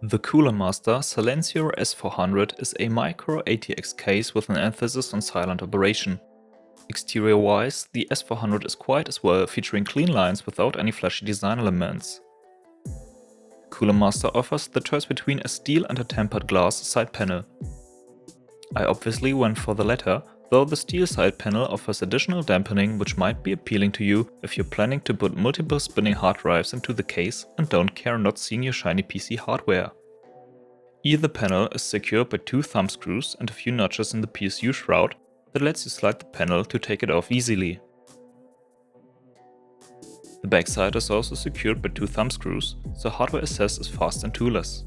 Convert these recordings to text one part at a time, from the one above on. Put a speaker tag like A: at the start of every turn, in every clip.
A: The Cooler Master Silencio S400 is a micro ATX case with an emphasis on silent operation. Exterior-wise, the S400 is quiet as well, featuring clean lines without any flashy design elements. Cooler Master offers the choice between a steel and a tempered glass side panel. I obviously went for the latter, though the steel side panel offers additional dampening, which might be appealing to you if you're planning to put multiple spinning hard drives into the case and don't care not seeing your shiny PC hardware. Either panel is secured by 2 thumb screws and a few notches in the PSU shroud that lets you slide the panel to take it off easily. The backside is also secured by 2 thumb screws, so hardware access is fast and toolless.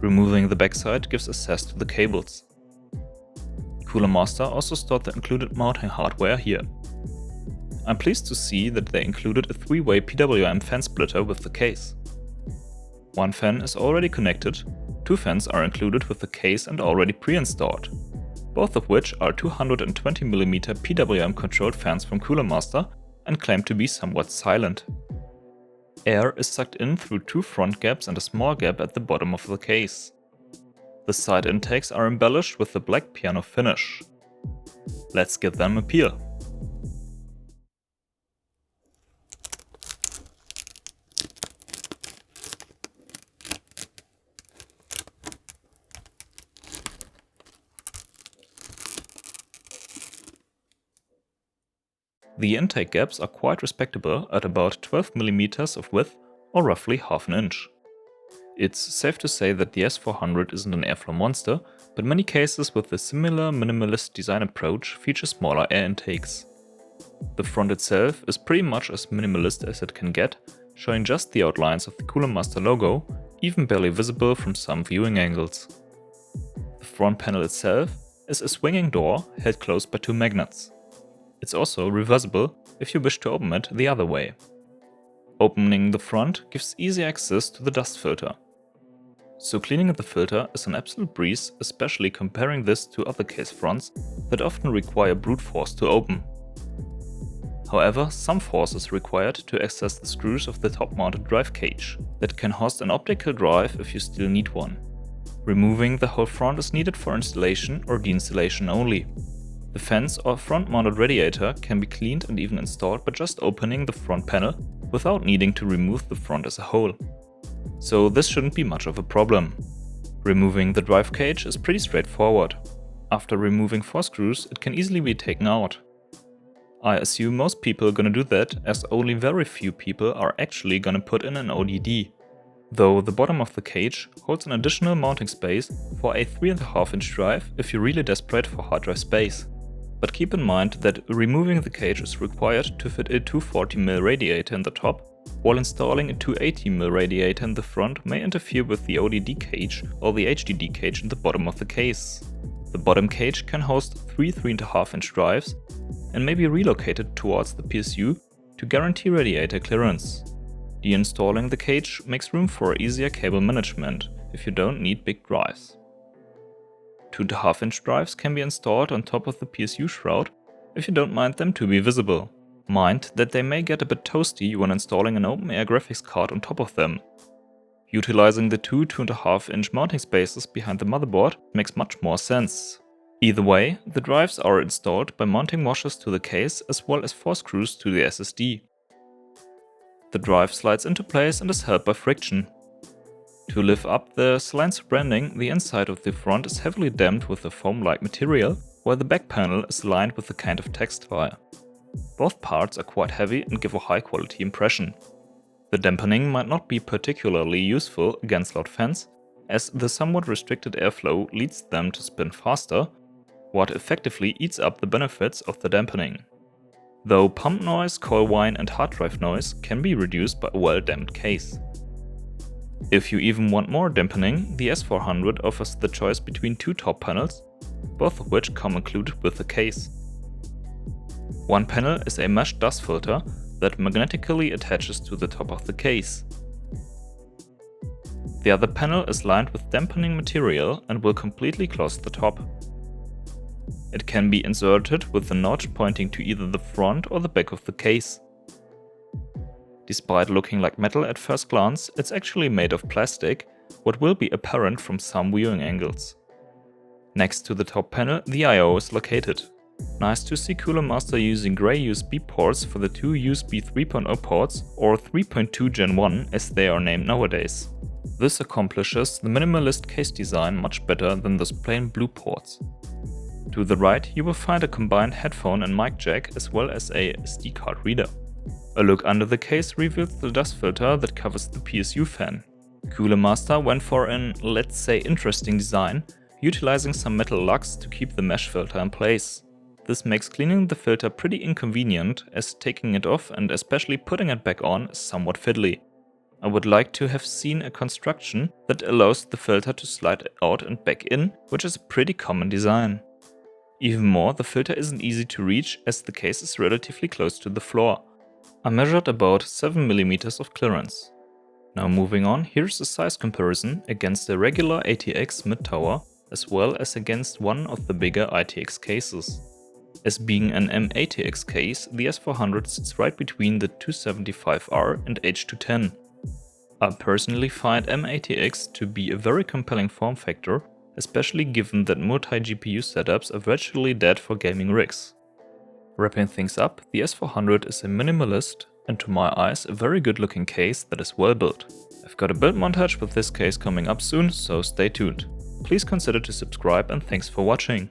A: Removing the backside gives access to the cables. Cooler Master also stored the included mounting hardware here. I'm pleased to see that they included a 3-way PWM fan splitter with the case. One fan is already connected, 2 fans are included with the case and already pre-installed, both of which are 220mm PWM controlled fans from Cooler Master and claim to be somewhat silent. Air is sucked in through 2 front gaps and a small gap at the bottom of the case. The side intakes are embellished with the black piano finish. Let's give them a peel. The intake gaps are quite respectable at about 12mm of width or roughly half an inch. It's safe to say that the S400 isn't an airflow monster, but many cases with a similar minimalist design approach feature smaller air intakes. The front itself is pretty much as minimalist as it can get, showing just the outlines of the Cooler Master logo, even barely visible from some viewing angles. The front panel itself is a swinging door held closed by 2 magnets. It's also reversible if you wish to open it the other way. Opening the front gives easy access to the dust filter. So cleaning the filter is an absolute breeze, especially comparing this to other case fronts that often require brute force to open. However, some force is required to access the screws of the top-mounted drive cage that can host an optical drive if you still need one. Removing the whole front is needed for installation or deinstallation only. The fence or front-mounted radiator can be cleaned and even installed by just opening the front panel without needing to remove the front as a whole. So this shouldn't be much of a problem. Removing the drive cage is pretty straightforward. After removing 4 screws, it can easily be taken out. I assume most people are gonna do that, as only very few people are actually gonna put in an ODD. Though the bottom of the cage holds an additional mounting space for a 3.5-inch drive if you're really desperate for hard drive space. But keep in mind that removing the cage is required to fit a 240mm radiator in the top, while installing a 280mm radiator in the front may interfere with the ODD cage or the HDD cage in the bottom of the case. The bottom cage can host 3 3.5-inch drives and may be relocated towards the PSU to guarantee radiator clearance. Deinstalling the cage makes room for easier cable management if you don't need big drives. 2.5-inch drives can be installed on top of the PSU shroud if you don't mind them to be visible. Mind that they may get a bit toasty when installing an open-air graphics card on top of them. Utilizing the 2.5-inch mounting spaces behind the motherboard makes much more sense. Either way, the drives are installed by mounting washers to the case as well as 4 screws to the SSD. The drive slides into place and is held by friction. To lift up the Silencio branding, the inside of the front is heavily damped with a foam-like material, while the back panel is lined with a kind of textile. Both parts are quite heavy and give a high-quality impression. The dampening might not be particularly useful against loud fans, as the somewhat restricted airflow leads them to spin faster, what effectively eats up the benefits of the dampening. Though pump noise, coil whine and hard drive noise can be reduced by a well-damped case. If you even want more dampening, the S400 offers the choice between 2 top panels, both of which come included with the case. One panel is a mesh dust filter that magnetically attaches to the top of the case. The other panel is lined with dampening material and will completely close the top. It can be inserted with the notch pointing to either the front or the back of the case. Despite looking like metal at first glance, it's actually made of plastic, what will be apparent from some viewing angles. Next to the top panel, the I/O is located. Nice to see Cooler Master using grey USB ports for the two USB 3.0 ports, or 3.2 Gen 1 as they are named nowadays. This accomplishes the minimalist case design much better than those plain blue ports. To the right you will find a combined headphone and mic jack as well as a SD card reader. A look under the case reveals the dust filter that covers the PSU fan. Cooler Master went for an, let's say, interesting design, utilizing some metal lugs to keep the mesh filter in place. This makes cleaning the filter pretty inconvenient, as taking it off and especially putting it back on is somewhat fiddly. I would like to have seen a construction that allows the filter to slide out and back in, which is a pretty common design. Even more, the filter isn't easy to reach as the case is relatively close to the floor. I measured about 7 mm of clearance. Now moving on, here's a size comparison against a regular ATX mid-tower as well as against one of the bigger ITX cases. As being an mATX case, the S400 sits right between the 275R and H210. I personally find mATX to be a very compelling form factor, especially given that multi-GPU setups are virtually dead for gaming rigs. Wrapping things up, the S400 is a minimalist and to my eyes a very good looking case that is well built. I've got a build montage with this case coming up soon, so stay tuned. Please consider to subscribe and thanks for watching.